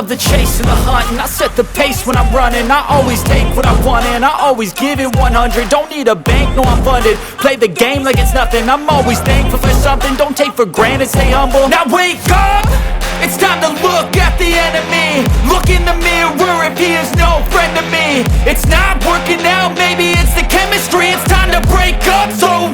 love the chase and the hunt, and I set the pace when I'm running. I always take what I want and I always give it 100. Don't need a bank, no I'm funded. Play the game like it's nothing. I'm always thankful for something. Don't take for granted, stay humble. Now wake up! It's time to look at the enemy. Look in the mirror if he is no friend to me. It's not working out, maybe it's the chemistry. It's time to break up, so